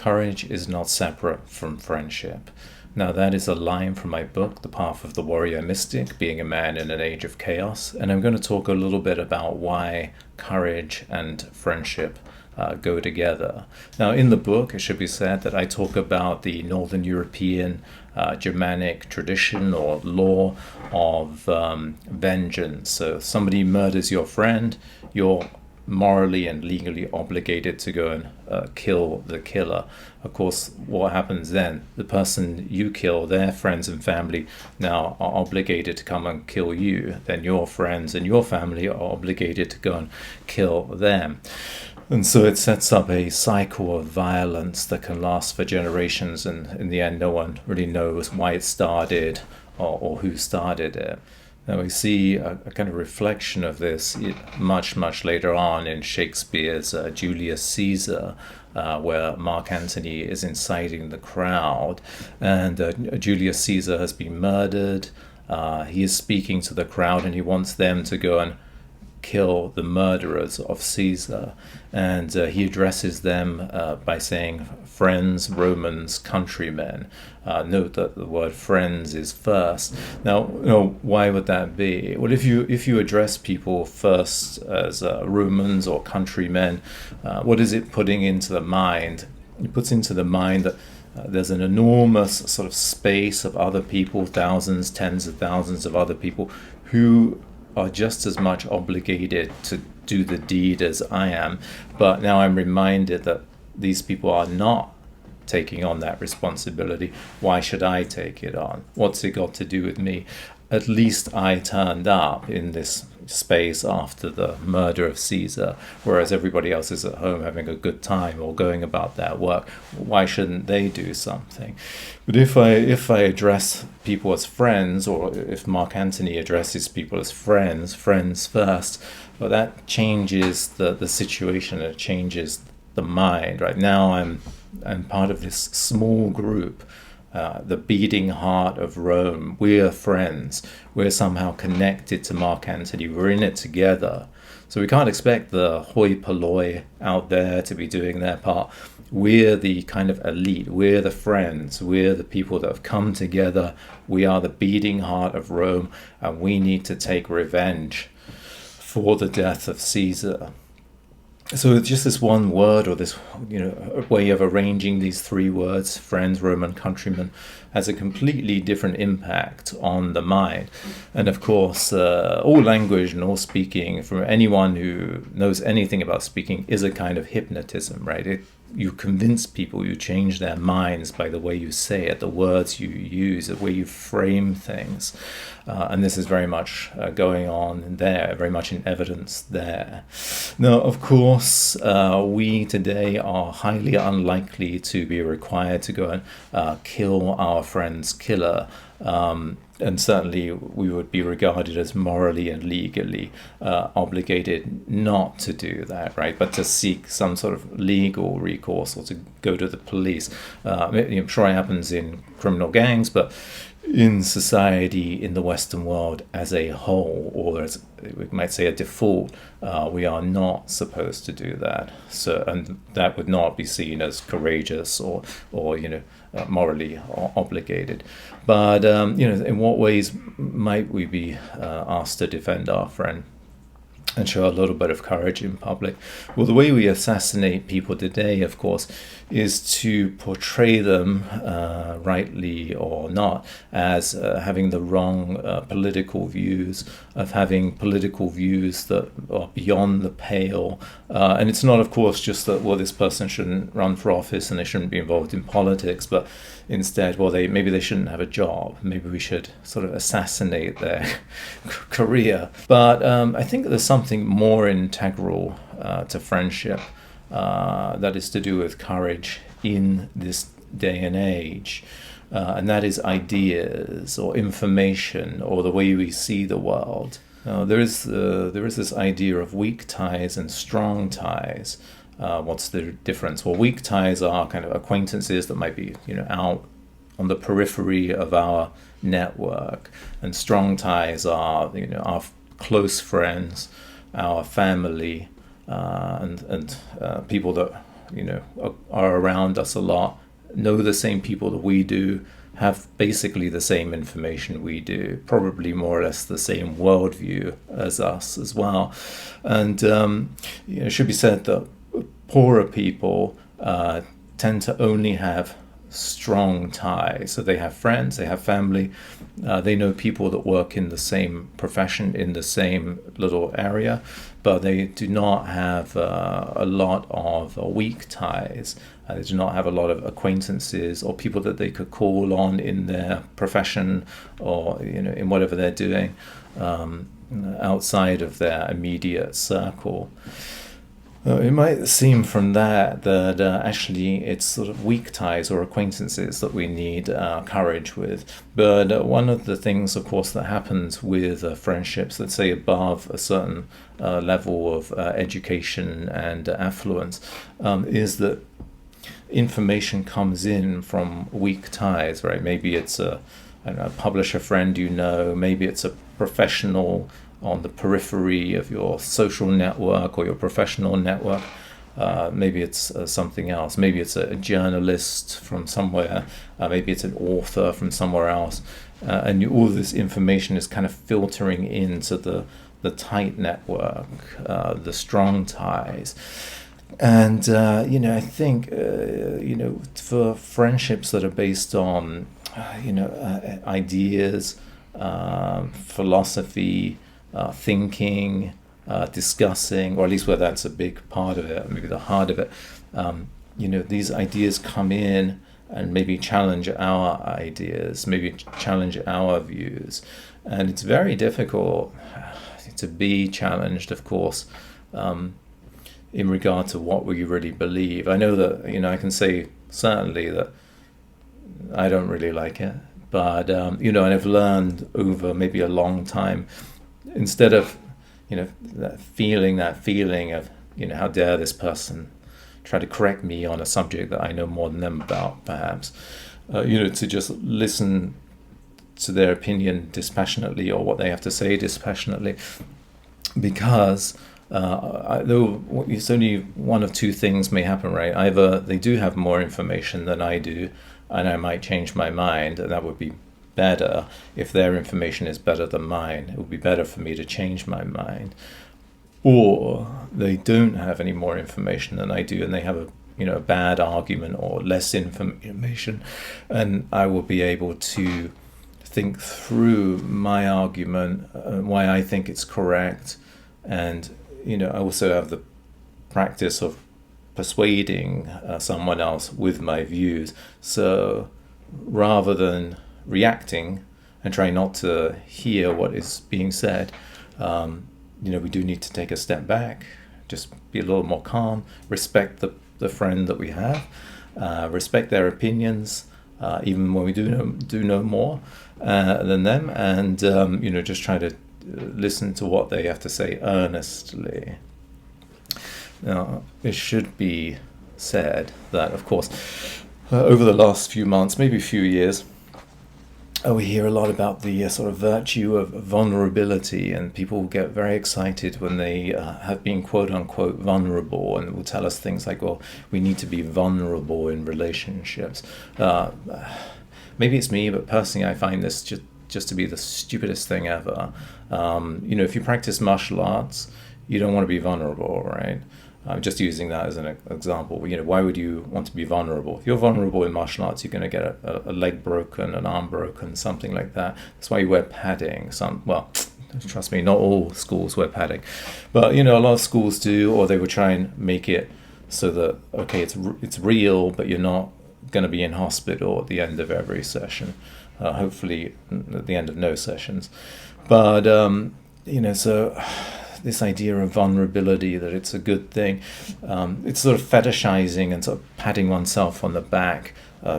courage is not separate from friendship. Now, that is a line from my book, The Path of the Warrior Mystic, Being a Man in an Age of Chaos. And I'm going to talk a little bit about why courage and friendship go together. Now, in the book, it should be said that I talk about the Northern European Germanic tradition or law of vengeance. So, if somebody murders your friend, you're morally and legally obligated to go and kill the killer. Of course, what happens then? The person you kill, their friends and family now are obligated to come and kill you. Then your friends and your family are obligated to go and kill them. And so it sets up a cycle of violence that can last for generations, and in the end no one really knows why it started or who started it. Now we see a kind of reflection of this much later on in Shakespeare's Julius Caesar, where Mark Antony is inciting the crowd, and Julius Caesar has been murdered. He is speaking to the crowd and he wants them to go and kill the murderers of Caesar, and he addresses them by saying, friends, Romans, countrymen. Note that the word friends is first. Now, why would that be? Well, if you address people first as Romans or countrymen, what is it putting into the mind? It puts into the mind that there's an enormous sort of space of other people, thousands, tens of thousands of other people who are just as much obligated to do the deed as I am. But now I'm reminded that these people are not taking on that responsibility. Why should I take it on? What's it got to do with me? At least I turned up in this space after the murder of Caesar, whereas everybody else is at home having a good time or going about their work. Why shouldn't they do something? But if I address people as friends, or if Mark Antony addresses people as friends first, well, that changes the situation. It changes the mind. Right now, I'm part of this small group. The beating heart of Rome. We're friends. We're somehow connected to Mark Antony. We're in it together. So we can't expect the hoi polloi out there to be doing their part. We're the kind of elite. We're the friends. We're the people that have come together. We are the beating heart of Rome, and we need to take revenge for the death of Caesar. So it's just this one word, or this way of arranging these three words, friends, Roman, countrymen, has a completely different impact on the mind. And of course, all language and all speaking, from anyone who knows anything about speaking, is a kind of hypnotism, right? You convince people, you change their minds by the way you say it, the words you use, the way you frame things. And this is very much going on there, very much in evidence there. Now, of course, we today are highly unlikely to be required to go and kill our friend's killer. And certainly we would be regarded as morally and legally obligated not to do that, right? But to seek some sort of legal recourse or to go to the police. I'm sure it happens in criminal gangs, but in society, in the Western world as a whole, or as we might say a default, we are not supposed to do that. So, and that would not be seen as courageous or morally obligated. But in what ways might we be asked to defend our friend and show a little bit of courage in public? Well, the way we assassinate people today, of course, is to portray them, rightly or not, as having the wrong political views, of having political views that are beyond the pale. And it's not, of course, just that, well, this person shouldn't run for office and they shouldn't be involved in politics, but instead, well, maybe they shouldn't have a job. Maybe we should sort of assassinate their career. But I think there's something more integral to friendship that is to do with courage in this day and age. And that is ideas or information or the way we see the world. There is this idea of weak ties and strong ties. What's the difference? Well, weak ties are kind of acquaintances that might be, out on the periphery of our network, and strong ties are, our close friends, our family, and people that are around us a lot, know the same people that we do, have basically the same information we do, probably more or less the same worldview as us as well. And it should be said that poorer people tend to only have strong ties. So they have friends, they have family, they know people that work in the same profession, in the same little area, but they do not have a lot of weak ties. They do not have a lot of acquaintances or people that they could call on in their profession or in whatever they're doing outside of their immediate circle. It might seem from that actually it's sort of weak ties or acquaintances that we need courage with. But one of the things, of course, that happens with friendships, let's say above a certain level of education and affluence, is that information comes in from weak ties, right? Maybe it's a publisher friend maybe it's a professional on the periphery of your social network or your professional network. Maybe it's something else. Maybe it's a journalist from somewhere. Maybe it's an author from somewhere else. And all this information is kind of filtering into the tight network, the strong ties. And, I think, for friendships that are based on, ideas, philosophy, thinking, discussing, or at least where that's a big part of it, maybe the heart of it, these ideas come in and maybe challenge our ideas, maybe challenge our views. And it's very difficult to be challenged, of course, in regard to what we really believe. I know that, I can say certainly that I don't really like it, but, and I've learned over maybe a long time, instead of, that feeling of, how dare this person try to correct me on a subject that I know more than them about, perhaps, to just listen to their opinion dispassionately or what they have to say dispassionately, because it's only one of two things may happen, right? Either they do have more information than I do, and I might change my mind, and that would be better. If their information is better than mine, it would be better for me to change my mind. Or they don't have any more information than I do, and they have a bad argument or less information, and I will be able to think through my argument, why I think it's correct, and I also have the practice of persuading someone else with my views. So rather than reacting and trying not to hear what is being said, we do need to take a step back, just be a little more calm, respect the friend that we have, respect their opinions, even when we do know more than them, and just try to listen to what they have to say earnestly. Now, it should be said that, of course, over the last few months, maybe a few years, we hear a lot about the sort of virtue of vulnerability, and people get very excited when they have been quote-unquote vulnerable, and will tell us things like, well, we need to be vulnerable in relationships. Maybe it's me, but personally I find this just to be the stupidest thing ever. If you practice martial arts, you don't want to be vulnerable, right? I'm just using that as an example. Why would you want to be vulnerable? If you're vulnerable in martial arts, you're going to get a leg broken, an arm broken, something like that. That's why you wear padding. Trust me, not all schools wear padding, but a lot of schools do, or they would try and make it so that, okay, it's real, but you're not going to be in hospital at the end of every session. Hopefully at the end of no sessions. But, so this idea of vulnerability, that it's a good thing, it's sort of fetishizing and sort of patting oneself on the back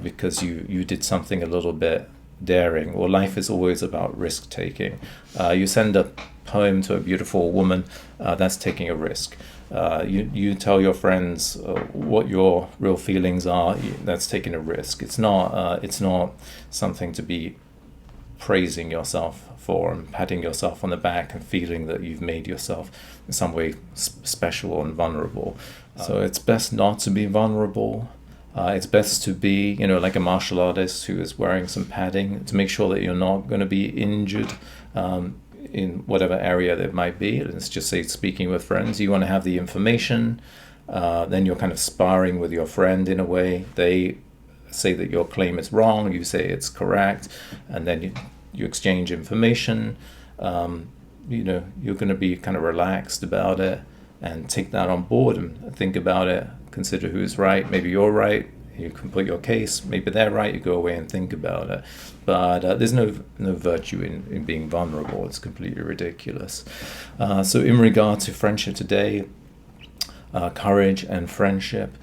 because you did something a little bit daring. Well, life is always about risk taking. You send a poem to a beautiful woman, that's taking a risk. You tell your friends what your real feelings are, that's taking a risk. It's not something to be praising yourself for and patting yourself on the back and feeling that you've made yourself in some way special and vulnerable. So it's best not to be vulnerable. It's best to be, like a martial artist who is wearing some padding to make sure that you're not going to be injured in whatever area that might be. Let's just say speaking with friends, you want to have the information. Then you're kind of sparring with your friend in a way. They say that your claim is wrong, you say it's correct, and then you exchange information. You're going to be kind of relaxed about it and take that on board and think about it, consider who's right. Maybe you're right, you can put your case, maybe they're right, you go away and think about it. But there's no virtue in being vulnerable. It's completely ridiculous. So in regard to friendship today, courage and friendship,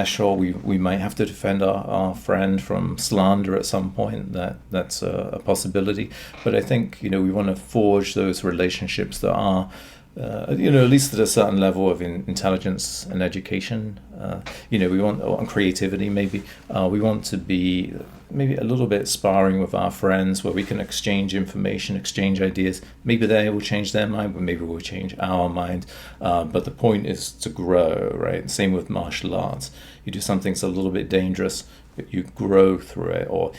sure, we might have to defend our friend from slander at some point. That's a possibility. But I think we want to forge those relationships that are at least at a certain level of intelligence and education. We want, on creativity maybe, we want to be maybe a little bit sparring with our friends where we can exchange information, exchange ideas. Maybe they will change their mind, but maybe we'll change our mind. But the point is to grow, right? Same with martial arts. You do something that's a little bit dangerous, but you grow through it. Or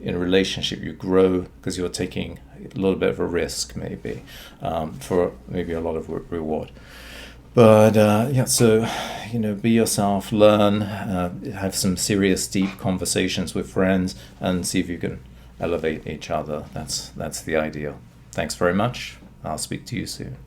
in a relationship, you grow because you're taking a little bit of a risk, maybe, for maybe a lot of reward. But so be yourself, learn, have some serious, deep conversations with friends, and see if you can elevate each other. That's the ideal. Thanks very much. I'll speak to you soon.